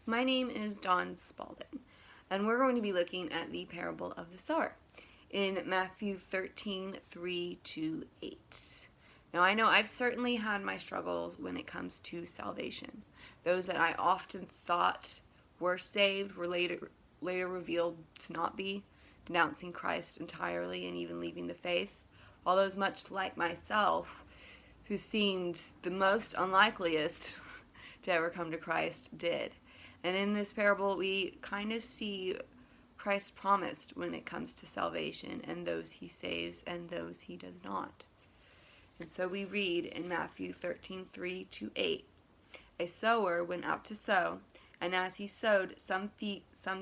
My name is Dawn Spalding, and we're going to be looking at the parable of the sower in Matthew 13:3-8. Now, I know I've certainly had my struggles when it comes to salvation. Those that I often thought were saved were later revealed to not be, denouncing Christ entirely and even leaving the faith, while those much like myself, who seemed the most unlikeliest to ever come to Christ, did. And in this parable, we kind of see Christ promised when it comes to salvation and those he saves and those he does not. And so we read in Matthew 13:3-8, "A sower went out to sow, and as he sowed, some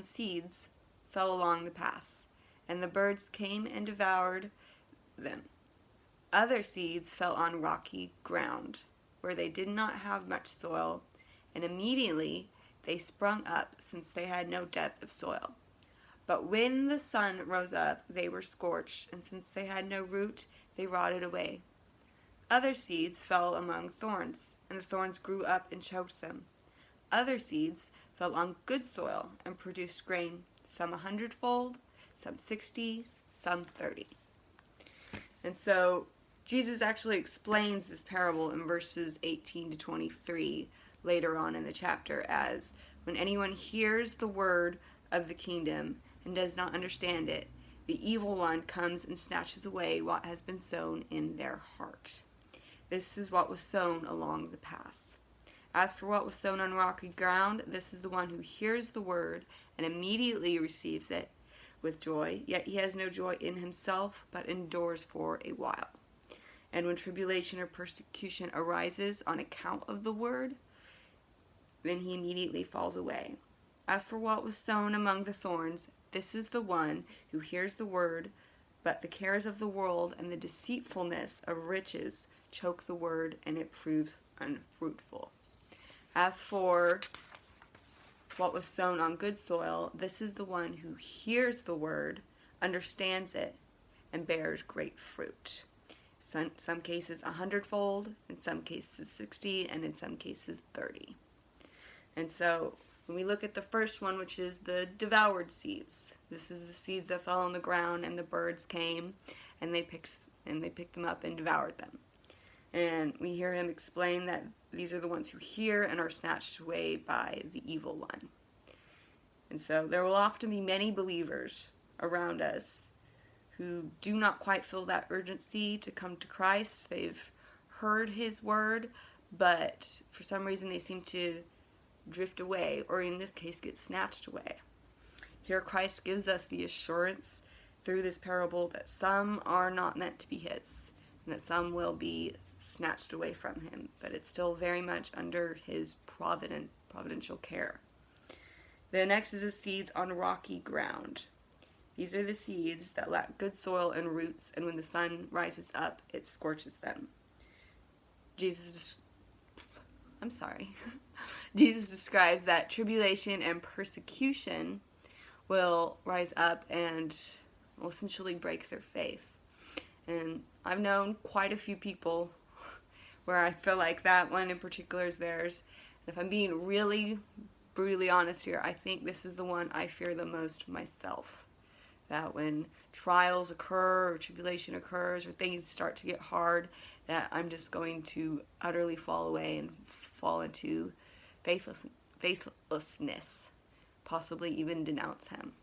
seeds fell along the path, and the birds came and devoured them. Other seeds fell on rocky ground, where they did not have much soil, and immediately they sprung up, since they had no depth of soil. But when the sun rose up, they were scorched, and since they had no root, they rotted away. Other seeds fell among thorns, and the thorns grew up and choked them. Other seeds fell on good soil and produced grain, some 100-fold, some 60, some 30. And so Jesus actually explains this parable in verses 18-23 later on in the chapter as, "When anyone hears the word of the kingdom and does not understand it, the evil one comes and snatches away what has been sown in their heart. This is what was sown along the path. As for what was sown on rocky ground, this is the one who hears the word and immediately receives it with joy, yet he has no joy in himself, but endures for a while. And when tribulation or persecution arises on account of the word, then he immediately falls away. As for what was sown among the thorns, this is the one who hears the word, but the cares of the world and the deceitfulness of riches choke the word, and it proves unfruitful. As for what was sown on good soil, this is the one who hears the word, understands it, and bears great fruit. Some cases 100-fold, in some cases 60, and in some cases 30. And so when we look at the first one, which is the devoured seeds, this is the seeds that fell on the ground, and the birds came and they picked them up and devoured them. And we hear him explain that these are the ones who hear and are snatched away by the evil one. And so there will often be many believers around us who do not quite feel that urgency to come to Christ. They've heard his word, but for some reason they seem to drift away, or in this case get snatched away. Here Christ gives us the assurance through this parable that some are not meant to be his, and that some will be snatched away from him, but it's still very much under his providential care. The next is the seeds on rocky ground. These are the seeds that lack good soil and roots, and when the sun rises up, it scorches them. Jesus describes that tribulation and persecution will rise up and will essentially break their faith. And I've known quite a few people where I feel like that one in particular is theirs. And if I'm being really brutally honest here, I think this is the one I fear the most myself. That when trials occur or tribulation occurs or things start to get hard, that I'm just going to utterly fall away and fall into faithlessness, possibly even denounce him.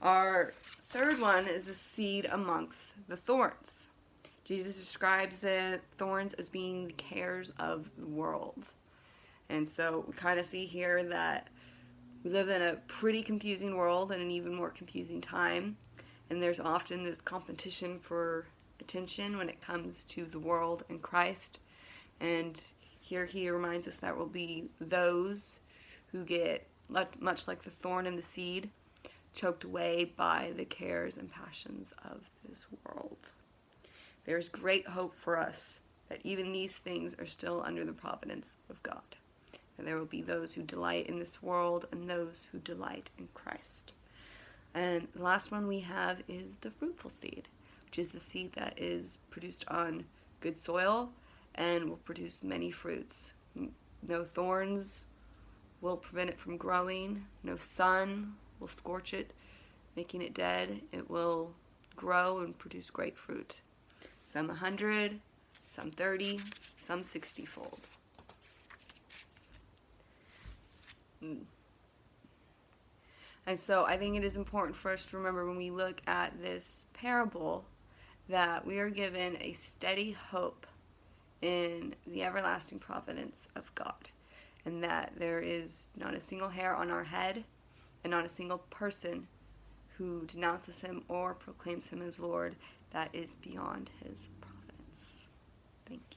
Our third one is the seed amongst the thorns. Jesus describes the thorns as being the cares of the world. And so we kind of see here that we live in a pretty confusing world and an even more confusing time. And there's often this competition for attention when it comes to the world and Christ. And here he reminds us that there will be those who get, much like the thorn in the seed, choked away by the cares and passions of this world. There's great hope for us that even these things are still under the providence of God. And there will be those who delight in this world and those who delight in Christ. And the last one we have is the fruitful seed, which is the seed that is produced on good soil and will produce many fruits. No thorns will prevent it from growing. No sun will scorch it, making it dead. It will grow and produce great fruit. Some 100, some 30, some 60-fold. And so I think it is important for us to remember when we look at this parable that we are given a steady hope in the everlasting providence of God, and that there is not a single hair on our head and not a single person who denounces him or proclaims him as Lord that is beyond his providence. Thank you.